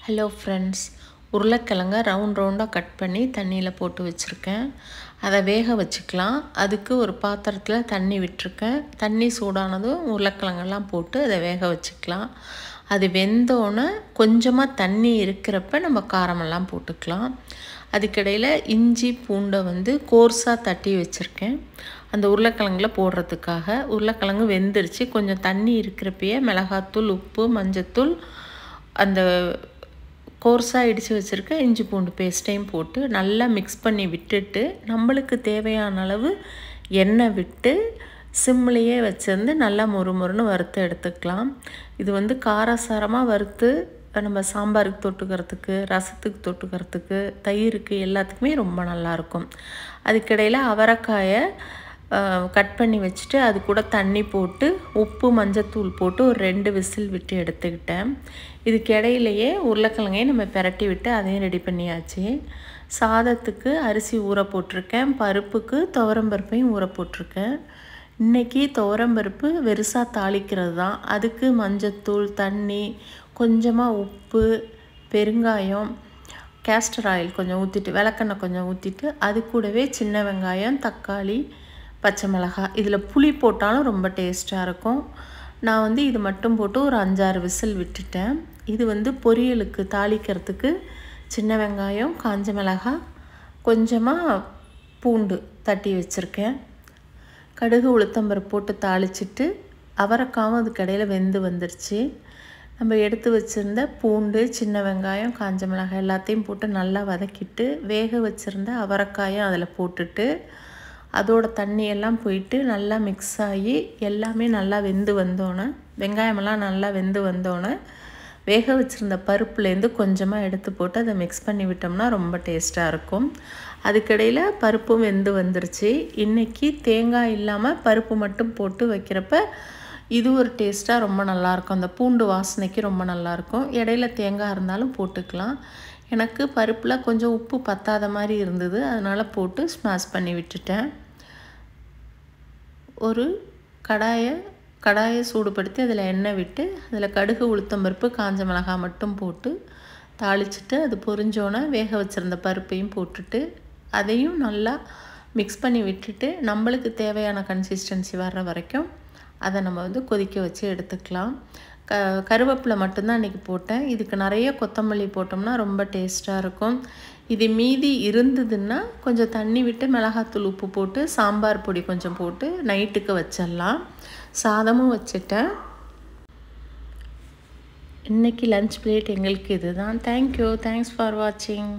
Hello friends, உருளைக்கிழங்க ரவுண்டாக cut பண்ணி தண்ணியில் போட்டு வச்சுருக்கேன். அதை வேக வச்சுக்கலாம். அதுக்கு ஒரு பாத்திரத்தில் தண்ணி விட்டுருக்கேன். தண்ணி சூடானதும் உருளைக்கிழங்கெல்லாம் போட்டு அதை வேக வச்சுக்கலாம். அது வெந்தோன்னே கொஞ்சமாக தண்ணி இருக்கிறப்ப நம்ம காரமெல்லாம் போட்டுக்கலாம். அதுக்கிடையில் இஞ்சி பூண்டை கோர்ஸாக தட்டி வச்சுருக்கேன். அந்த உருளைக்கிழங்குல போடுறதுக்காக. உருளைக்கிழங்கு வெந்துருச்சு. கொஞ்சம் தண்ணி இருக்கிறப்பயே மிளகாத்தூள், உப்பு, மஞ்சத்தூள், அந்த கோர்ஸாக இடித்து வச்சுருக்க இஞ்சி பூண்டு பேஸ்ட்டையும் போட்டு நல்லா மிக்ஸ் பண்ணி விட்டுட்டு, நம்மளுக்கு தேவையான அளவு எண்ணெய் விட்டு சிம்லேயே வச்சுருந்து நல்லா மொறுமொறுன்னு வறுத்து எடுத்துக்கலாம். இது காரசாரமாக வறுத்து நம்ம சாம்பாருக்கு தொட்டுக்கிறதுக்கு, ரசத்துக்கு தொட்டுக்கிறதுக்கு, தயிருக்கு எல்லாத்துக்குமே ரொம்ப நல்லாயிருக்கும். அதுக்கிடையில் அவரைக்காயை கட் பண்ணி வச்சுட்டு அது கூட தண்ணி போட்டு உப்பு மஞ்சத்தூள் போட்டு ஒரு 2 விசில் விட்டு எடுத்துக்கிட்டேன். இதுக்கு இடையிலையே உருளைக்கிழங்கையும் நம்ம பிரட்டி விட்டு அதையும் ரெடி பண்ணியாச்சு. சாதத்துக்கு அரிசி ஊற போட்டிருக்கேன். பருப்புக்கு துவரம்பருப்பையும் ஊற போட்டிருக்கேன். இன்றைக்கி துவரம்பருப்பு வெறுசாக தாளிக்கிறது தான். அதுக்கு மஞ்சத்தூள், தண்ணி, கொஞ்சமாக உப்பு, பெருங்காயம், கேஸ்டர் ஆயில் கொஞ்சம் ஊற்றிட்டு, விளக்கெண்ணெய் கொஞ்சம் ஊற்றிட்டு, அது கூடவே சின்ன வெங்காயம், தக்காளி, பச்சை மிளகாய், இதில் புளி போட்டாலும் ரொம்ப டேஸ்ட்டாக இருக்கும். நான் இது மட்டும் போட்டு ஒரு 5-6 விசில் விட்டுட்டேன். இது பொரியலுக்கு தாளிக்கிறதுக்கு சின்ன வெங்காயம், காஞ்ச மிளகாய், கொஞ்சமாக பூண்டு தட்டி வச்சுருக்கேன். கடுகு உளுத்தம்பருப்பு போட்டு தாளிச்சிட்டு அவரைக்காவும் அதுக்கு இடையில் வெந்து வந்துருச்சு. நம்ம எடுத்து வச்சுருந்த பூண்டு, சின்ன வெங்காயம், காஞ்ச மிளகாய் எல்லாத்தையும் போட்டு நல்லா வதக்கிட்டு, வேக வச்சுருந்த அவரைக்காயும் அதில் போட்டுட்டு, அதோட தண்ணியெல்லாம் போயிட்டு நல்லா மிக்ஸ் ஆகி எல்லாமே நல்லா வெந்து வந்தோன்னே, வெங்காயமெல்லாம் நல்லா வெந்து வந்தோன்னே, வேக வச்சுருந்த பருப்புலேருந்து கொஞ்சமாக எடுத்து போட்டு அதை மிக்ஸ் பண்ணி விட்டோம்னா ரொம்ப டேஸ்ட்டாக இருக்கும். அதுக்கிடையில் பருப்பும் வெந்து வந்துருச்சு. இன்றைக்கி தேங்காய் இல்லாமல் பருப்பு மட்டும் போட்டு வைக்கிறப்ப இது ஒரு டேஸ்ட்டாக ரொம்ப நல்லாயிருக்கும். அந்த பூண்டு வாசனைக்கு ரொம்ப நல்லாயிருக்கும். இடையில தேங்காய் இருந்தாலும் போட்டுக்கலாம். எனக்கு பருப்பில் கொஞ்சம் உப்பு பத்தாத மாதிரி இருந்தது, அதனால் போட்டு ஸ்மாஷ் பண்ணி விட்டுட்டேன். ஒரு கடாயை சூடுபடுத்தி அதில் எண்ணெய் விட்டு, அதில் கடுகு உளுத்தம்பருப்பு, காஞ்ச மிளகாய் மட்டும் போட்டு தாளிச்சிட்டு, அது பொரிஞ்சோன்னே வேக வச்சுருந்த பருப்பையும் போட்டுட்டு அதையும் நல்லா மிக்ஸ் பண்ணி விட்டுட்டு, நம்மளுக்கு தேவையான கன்சிஸ்டன்சி வர்ற வரைக்கும் அதை நம்ம கொதிக்க வச்சு எடுத்துக்கலாம். கருவேப்பிலை மட்டும்தான் இன்றைக்கி போட்டேன். இதுக்கு நிறைய கொத்தமல்லி போட்டோம்னா ரொம்ப டேஸ்ட்டாக இருக்கும். இது மீதி இருந்ததுன்னா கொஞ்சம் தண்ணி விட்டு மிளகாத்தூள், உப்பு போட்டு சாம்பார் பொடி கொஞ்சம் போட்டு நைட்டுக்கு வச்சிடலாம். சாதமும் வச்சுட்டேன். இன்றைக்கி லன்ச் பிளேட் எங்களுக்கு இது தான். தேங்க்யூ. தேங்க்ஸ் ஃபார் வாட்சிங்.